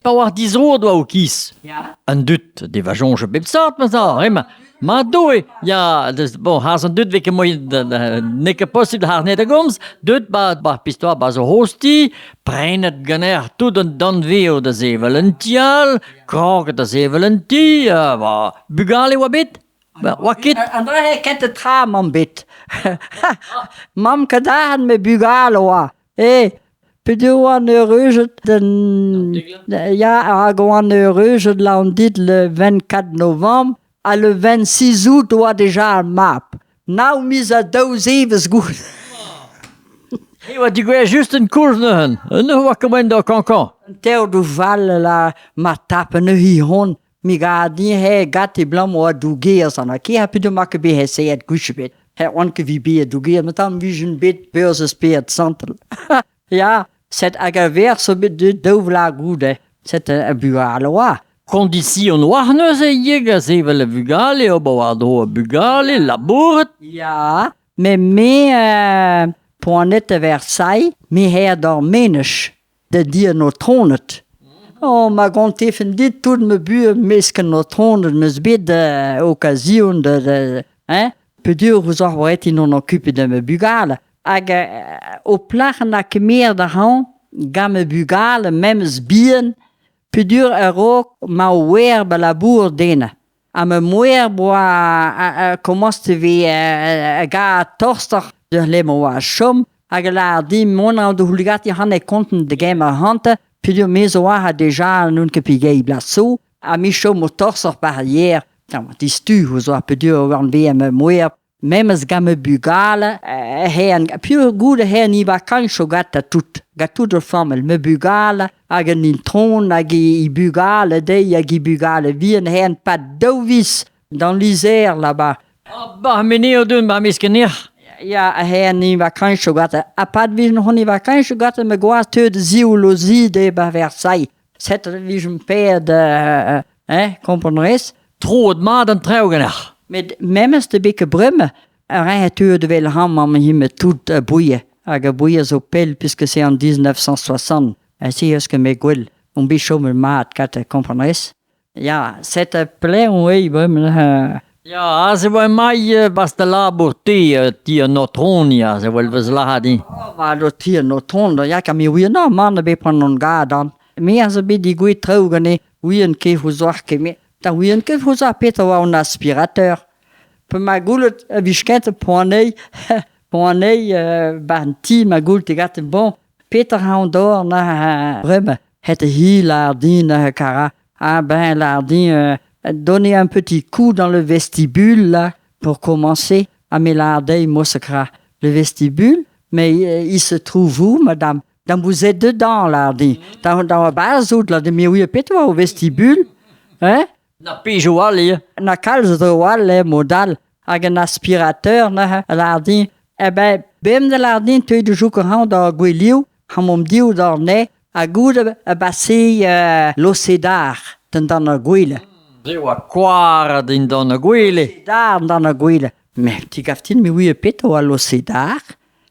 Power 10 roer doa o kies. Ja. Een dut, die was jonge bepsat met dat. Maar doe, ja, dus bon, haar een dut weke mooi, nikke possible haar net goms. Dut ba pistoa ba zo hosti, preinet ganer tout dan weer de zevelential, kroket de zevelenti, bugali wabit. Wat kit? André kent het gaan, man, bit. Mam kadahan me bugalo wa. Peduan heureuse ja, gewoon heureuse laun dit le 24 novembre. À le 26 août, doit déjà un map. Nou, mis a 2 evens goed. Hey, wat je gewoon juist een koers nu. Nu wat komen daar kan. Teo do val la matapa no hihon. Mi gadi he gati blam o du gears an. Ki ha pedu makke be he se et gushbet. He onke vi be du gears, maar dan vision bit beurse speert santel. Ja, set agaver so bit de dovla goede. Set a bualo wa. Condition warne ze jega zevele bugali, obo bugali, labourt. Ja, me point Versailles, me her daar menig, de dier no tronet. Oh, maar gont even dit toen me buur misken no tronet, mes bid de occasion de pedur gezag wordt in on occupe de me bugale. Ag op plagen na kemer de han, ga me bugale, memes bien, pedur ook ma weer be labour dene. A me moer boa commence vi ga torster de lemo wa chom a gelaar di mona de huligati hanne konten de gamer hante pedur meso ha deja nun ke pigei blasso a mi chom o torser barrière tam di stu ho so pedur wan me moer memes gamme bugale hen pure gute her ni va kancho gatta tout de formel me bugale agen in tron agi bugale de agi bugale vien hen pas dovis dans l'Isère là-bas. Bah meneer doen ba miskenir. Ja, her ni va kancho gatta a pas vision honi va kancho gatta me goa te de zoologie de ba Versailles. Cette vision pair de comprendres? Troet ma dan trougener. Met memes de bikke brumme. Hij tuurde wel ham om hem met tout boeien. Aga boeien zo pel, puisque c'est en 1960. C'est ce que me gueule. On bichot me maat, quand comprenez? Ja, c'est plein, oui, brumme. Ja, ze wil mij bas de labortie, die notronia, ze wil we laden. Maar dat hier notron, ja, kan me weer nou man be van een gadan. Meer ze be die goeie trouwen, wie een keer hoe zorg ke me. Dan wie een keer hoe zorg Peter wou een aspirateur. Pe ma goulet viskente poanei banti ma goulet gat bon Peter Houndor na brumme het hilardin na cara ben lardin donner un petit coup dans le vestibule là pour commencer à mélarder mosakra le vestibule mais il se trouve où madame dans vous êtes dedans lardin dans la base ou là de mais oui Peter au vestibule hein Na pijoali. Na kalz de wal modal ag un aspirateur na lardin bem de lardin tu de jouk han da gweliu hamom diu da ne a goude bassi l'océdar dan gwele. Ze wa kwara din dan gwele. Dan gwele. Mais ti gaftin mi oui peto a l'océdar.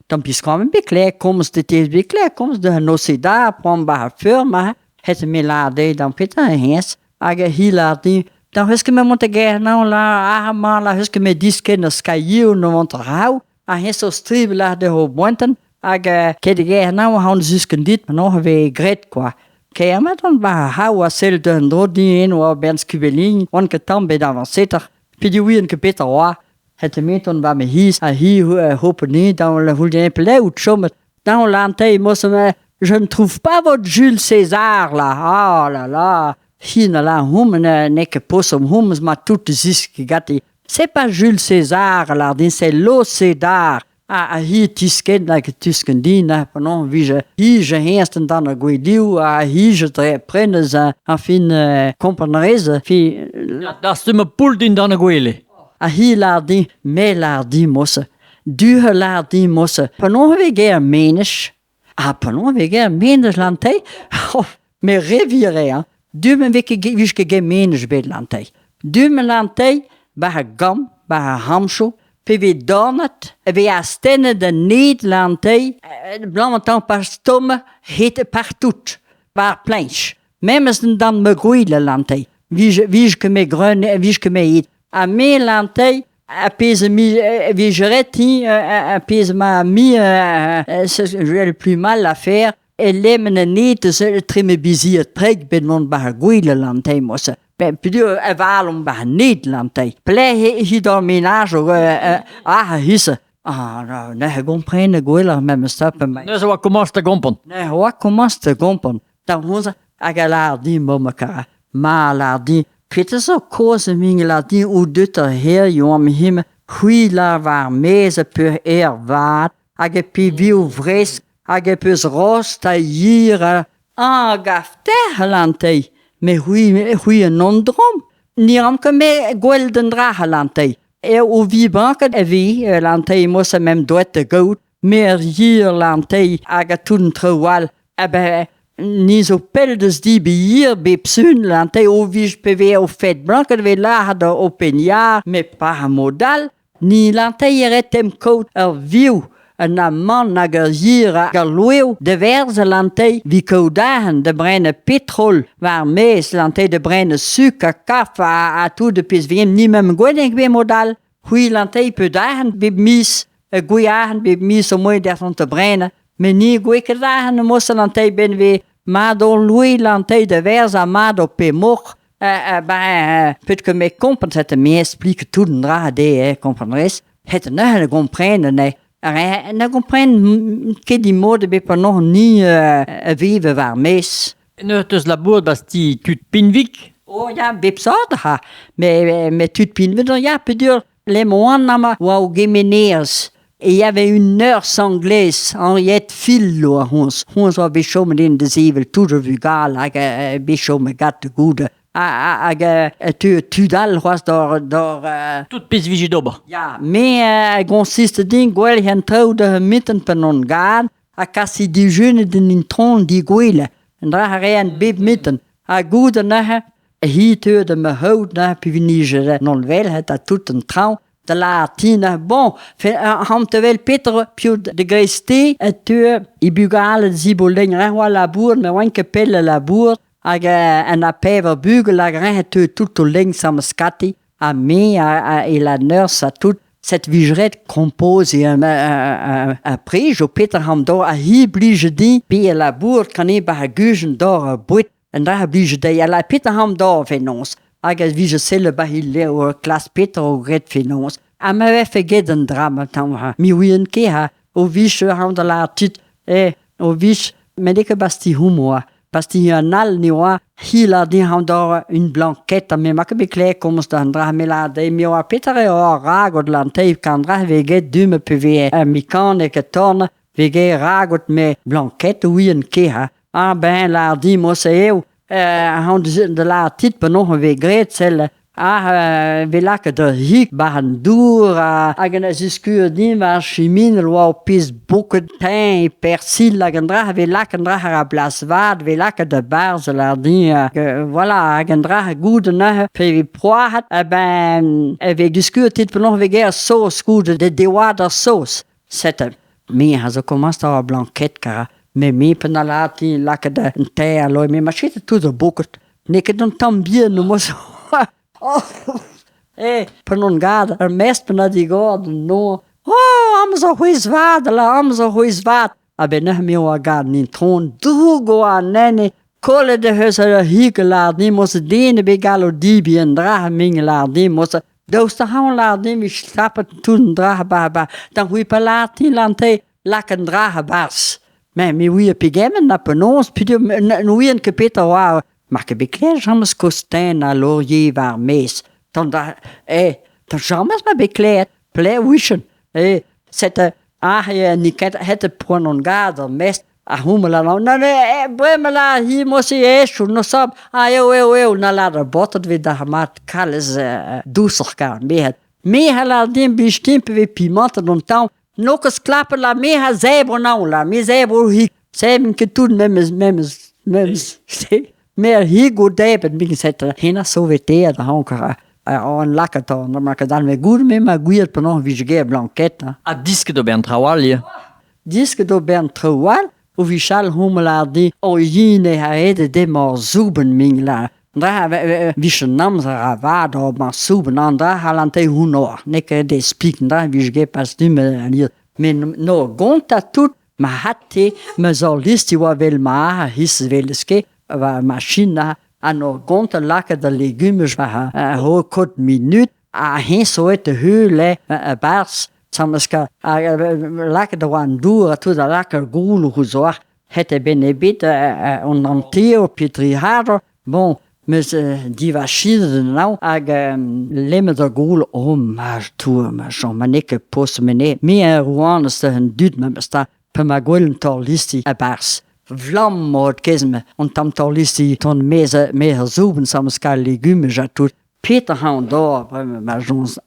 Dan piskom bekle komst de tes bekle komst de l'océdar prom ba firma het me larde dan peter hens. Aga hilardi. Dan huske me monte ger nou la la huske me diske no skaiu no monte hau. A heso stribe la de ho bonten. Aga kede ger nou han zusken dit no we gret quoi. Ke amat on ba hau a sel de ndodi en wa ben skubelin on ke tambe d'avanceter. Pidi wien ke peter wa. Het meton ba me his a hi hope ni dans le houlden play ou chomet. Dans l'ante mo je ne trouve pas votre Jules César là. Ah là là. Hina la humene neke possum humus ma tout ziski gati. C'est pas Jules César là, c'est l'Océdar. A hi tisken like tusken dina, non wie je heersten dan a guiliu, a hi je tre prennes a fin companreze, fi. Dat is me poelt in dan gwele. A hi lardi, me lardi mosse. Duhe lardi mosse. Panon we ger menisch. Panon we ger menisch lantei. Me reviré, hein. Du men wiske gemenisch bedlantei. Du men lantei, ba gam, ba hamsho, pe we donet, we a stenne de Nederlandei, blanc temps par stomme, hete partout, par planche. Même dan me goeile lantei. Wie que me grune, wie que me eat. A me lantei, a pese mi, vigereti, a pese ma mi, j'ai le plus mal à faire. Et lemmen niet, trimme bizier trek, ben mon bah goeile lantei mosse. Puis waarom bah niet lantei. Plei hi door ménage, hisse. Nou, nee, comprende goeile, met me stappen mij. Dus wat commence te gompen? Nee, wat commence te gompen? Dan onze agalardien bij elkaar. Maar lardien. Weet zo kozen minge lardien hoe dit er heel jong hem. Huila waar meze per waard. Age piviu vres. Age pus rosta hier. Gafte lantei. Me hui non drom. Niam que me golden drahalantei. O vibranke vi lantei mosse mem doet goud. Meer hier lantei aga toen trouwal. Ni zo peldes die be hier be psun lantei o vij pv o fet blanke we laagde op een jaar met pa modal. Ni lantei retem koud viu. Een man nager hier galoeu de verse lantei wie koudagen de brene petrol waar mees lantei de brene suiker kaffe a tout de pis wiem ni mem goeding be modal. Hui lantei pe dagen be mis goeie dagen be mis zo mooi der van te brene. Maar niet goeie dagen moesten lantei ben we maar don lui lantei de verse maar op pe moch. Peut que me compensate me explique tout een dra de comprendres. Het ne comprendre nee. Ne comprendre que die mode be pas nog niet vive waar mes. Nu dus la boer was die tut pinvik. Ja, bipsade ha. Mais tut pinvik dan ja peut dire les moines nama wow gemeneers. Et il y avait une nurse anglaise, Henriette Phil, ons var bischom in de zevel, toujours vugal, bischom gat de goede. Tudal was door. Tout pis vigidoba. Ja, mais consiste ding gwel hen trouwde mitten penon gaan, a kassi die jeune den in tron die gwele. En daar een bib mitten. A goede nahe, hier teurde me hout na, puis vinige non wel het a tout een trouw. De latine, bon, ham te wel Peter, più de greste, et i bugale ziboling, rehwa la boer, me wanke pelle la boer, en a pever bugel, het tout au ling sam scatti, a me, et la nurse, a tout, cette vigeret compose, après, jo Peter ham door, a hi blige di, pi la boer, kan e ba gugen door buit, en daar blige di, a la Peter ham door venons. Wie je selle bahille o klas Peter o red finons. A me ve feget een drama tam ha. Mi wien ke ha. O vish han de la tit. O vish me deke basti humor. Basti nal ni wa. Hila di han door une blanquette. Me makke bekleed komst dan dra me la de mi o Peter o ragot lantei kan dra veget dume pv. Mi kan ek torne veget ragot me blanquette wien ke ha. Ben la di mo se eu. Han de la tit pe nog weer great celle. We lakken de hik bahan doer. Agen ziskuur die waar chimine lo pis boeken tein persil agen dra we lakken dra a blaswaad we lakken de barze la die. Voilà agen dra goede na pe proat we discuur tit pe nog weer sauce goede de dewader sauce. Zette me ha zo commence à blanquette car. Me penalati lakke de thee alloy me machete tout de boeket. Nekke dan tambien no mos. Penon gade er mest pena die gade no. Am zo huis vaad la am zo huis vaad. Ben ne me o gade in tron du go an nene. Kolle de husse hikelaar die mos dene be galo dibi en dra mingelaar die mos. Doos de haunlaar die mi stappen toen dra ba. Dan hui pelati lante lakken dra bars. Maar mi wie pigemen na penons, puis nuien que Peter wa, maar que bekleed jamais Costin à Laurier var mes. Dan jamais ma bekleed, ple wischen. Zette niket hette pronon gader mest. Humela bremela hier mos je no sab. Eu na la botet we da mat kales doucer kan me. Me hala dim bestimpe we pimenten dan taun. Nokes klappen la me ha zebro nou la me zebro hi zeven ke toen memes meer hi go debet mi zette hena so vetea da honker on lakaton maar ka dan me goed me ma guier per nog wie je blanquette A disque de ben trawalie. Disque do ben trouwal official homelardi o yine haede de mar zuben mingla. Dra vische nams ravad o mar zuben an dra halante hunor. Nekke de spiken dra visge pas nume an men no gonta tout ma hatte me zo listi wa vel ma his velske va machine an no gonta lake de legumes va ho kot minut a hen so et hule a bars Samaska lake de wan doer to da lake gulu huzor hette benebit on anteo pitrihader bon mes divashide nou ag lemme der gul maar toe maar zo manike post mene meer ruaneste hun dud me sta per ma golden torlisti a bars vlam mod kesme on tam torlisti ton meze meer zuben samaska legume ja tout Peter han door ma jons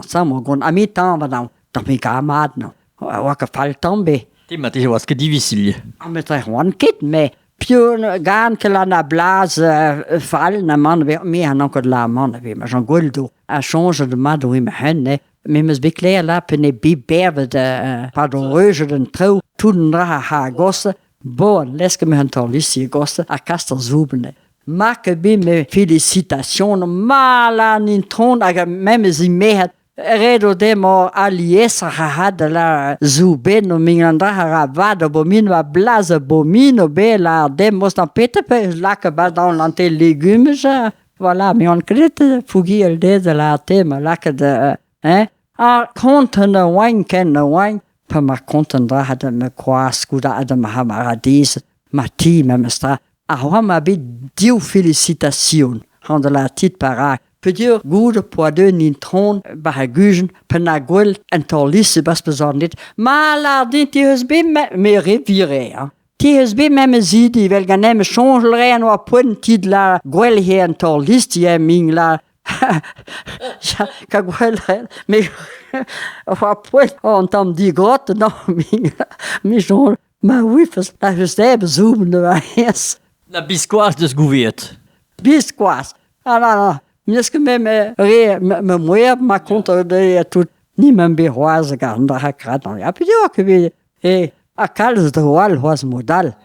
samo gon ami tamba nou dat mi gamad nou waka fal tombe Timma ti was che difficile. met one kit me più gan che la blase fall na man me han encore la man ma Jean Goldo a change de mad oui me henne me mes bekleer la pene bi berve de pardon reuge den trou toen ha gosse bon leske me han torlissi gosse a castel zubene Marke bi me félicitations mala nin tron aga même si me Redo demo alies had la zubeno mingandra ravada bomino a blaze bomino bela demos na pete pe la que ba dans l'ante légumes voilà mais on crête fugi el de la tema la que de a konten wine ken wine pa ma konten dra had me quas kuda adam hamaradis mati memstra a ma bi diu félicitations han de la tit para Pedir goede poade nin tron bahagujen penagol en torlisse bas bezornit. Ma lardin ti heus be me revire. Ti heus be me zidi vel ganem changelre an oa poen tid la gwell he en torliste ye ming la. Ja, ka gwell he. Me oa poen on tam di grotte no ming la. Me changel ma wifes la heus debe zuben de wa hes. Na bisquas des gouviert. Bisquas. Ah. Est-ce que même me moer ma compte de tout ni même beroise garda hakrat. Ja, puis que a calz de wal was modal.